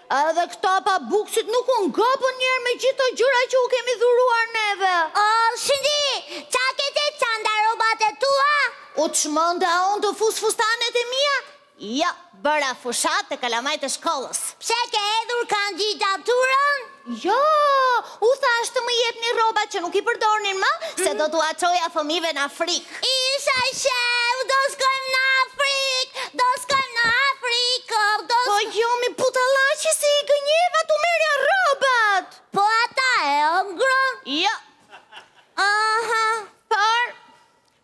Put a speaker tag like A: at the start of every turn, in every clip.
A: Edhe këta pa buksit nuk unë gapën njerë me gjithë të gjëra që u kemi dhuruar neve.
B: Shindi, qa kete qanda robat e tua?
A: U të shmënda unë të fustanet e mia? Ja, bëra fushat të kalamajt e shkollës.
B: Pse ke edhur kandidaturën?
A: Jo, u thash të më jep një robat që nuk i përdornin më, se do t'u aqoja fëmive në Afrikë.
B: Isha shef, do s'kojmë në Afrikë, do s'kojmë në Afrikë,
A: Po jo, mi putallaqi se i gënjeva t'u merja robat.
B: Po ata e ëngrën?
A: Jo.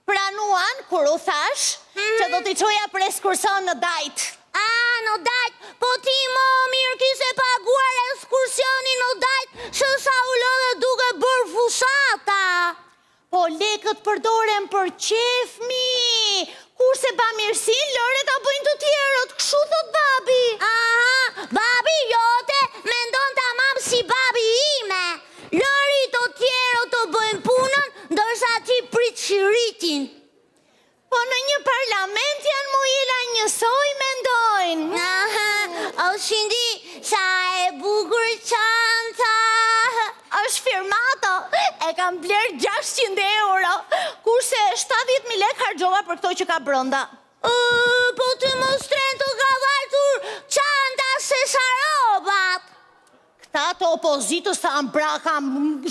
A: Pranuan kur u thash që do t'i qoja për ekskursion në Dajt.
B: Në Dajt, po ti më mirë kise paguar ekskursionin në Dajt, që sa u lodhe duke bërë fushata.
A: Po lekët përdoren për qefmi, kurse ba mirësin, lëre ta bëjnë të tjerët, këshu thot babi.
B: Babi jote mendon tamam si babi ime. Lëri të tjerët të bëjnë punën, ndërsa ti prit shiritin.
A: Po në një parlament janë mojela njësoj mendojnë.
B: O Shindi, sa e bukur qanta.
A: Është firmata, e kam bler 600 euro, kurse 70.000 lek hargjova për këto që ka brënda.
B: Po të mostren të ka vajtur qanta se sa robat.
A: Këta të opozitës të ambraka,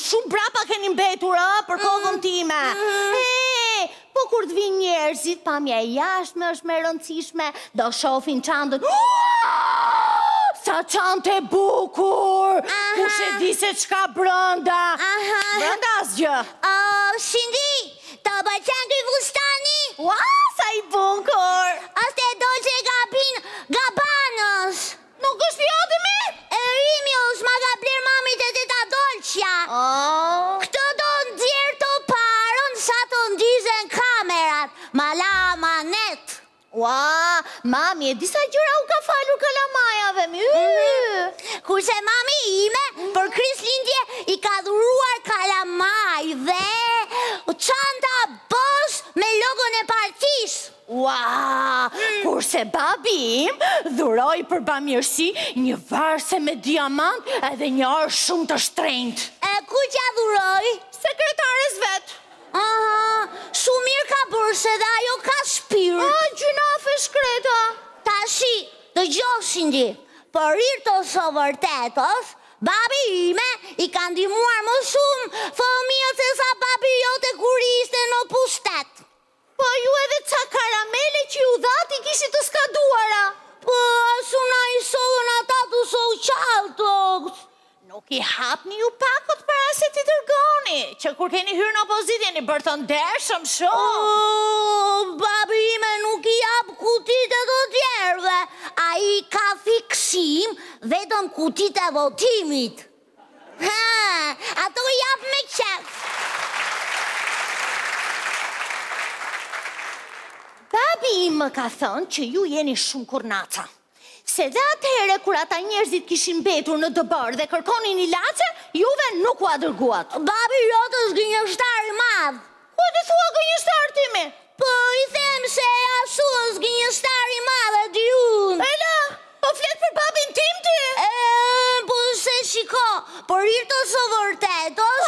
A: shumë brapa keni mbetur, për kohën time. Po kur të vinë njerëzit, pamja e jashtme është me rëndësishme, do shofin qandën. Sa qante bukur! Kush e di se qka brënda? Brënda asgjë.
B: Shindi, të bëqen këj fustani?
A: Ua, sa i bukur!
B: Aste do që Gabanës.
A: Nuk është fjodimi?
B: Rimius, ma ka bler mamit e teta Dolqja. Këtë do ndjerë të parën, sa të ndizen kamerat. Mala manet.
A: Ua, mami, e disa gjëra u ka falur kalamajave mi.
B: Kurse mami ime, për Krislindje, i ka dhuruar kalamaj dhe qanta bos me logon e partis.
A: Ua, kurse babi im dhuroj për bamirësi një varse me diamant edhe një orë shumë të shtrenjtë.
B: Ku që dhuroj?
A: Sekretares vetë.
B: Shumë mirë ka bërë se dhe ajo ka shpirë.
A: Gjunafe shkreta.
B: Tashi, të gjohë Shindi, për rirë të së vërtetës, babi ime i ka ndihmuar më shumë fëmijët se sa babi jote kur ishte në pushtet.
A: Po ju edhe ca karamele që ju dhati kishit të skaduara.
B: Po asuna i sohën ata të sohë qaltë.
A: Nuk i hapni ju pakot para se ti dërgoni, që kur keni hyrë në opozit jeni bërë të ndershëm shumë.
B: Babi ime nuk i hap kutit e të tjerve, a i ka fiksim vetëm kutit e votimit. Ato i hap me qef.
A: Babi im më ka thënë që ju jeni shumë kurnaca. Se dhe atëhere kur ata njerëzit kishin betur në dëbër dhe kërkonin ilaçe, juve nuk u a dërguat.
B: Babi jotës gënjështar i madh.
A: Ku të thua gënjështar timi?
B: Po i them se asuës gënjështar i madh e di unë.
A: Ela, po flet për babin tim ti?
B: Po se shiko, për rirë të së vërtetës,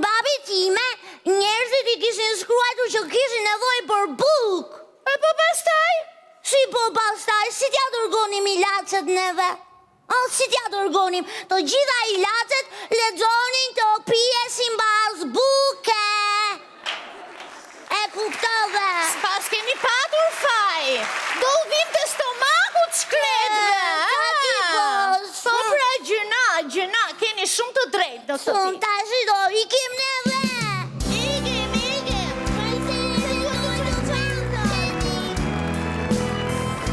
B: babi time, njerëzit i kishin shkruajtur që kishin nevojë për bukë.
A: E po pastaj?
B: Si po pastaj, si t'ja dërgonim ilacet neve? Si t'ja dërgonim? Të gjitha ilacet lexonin të pijesin bas buke. E kuptove?
A: S'pas keni patur faj. Do u vim të stomaku të shkretve. Po pra gjëna, keni shumë të drejtë, do të
B: Tashi do ikim neve.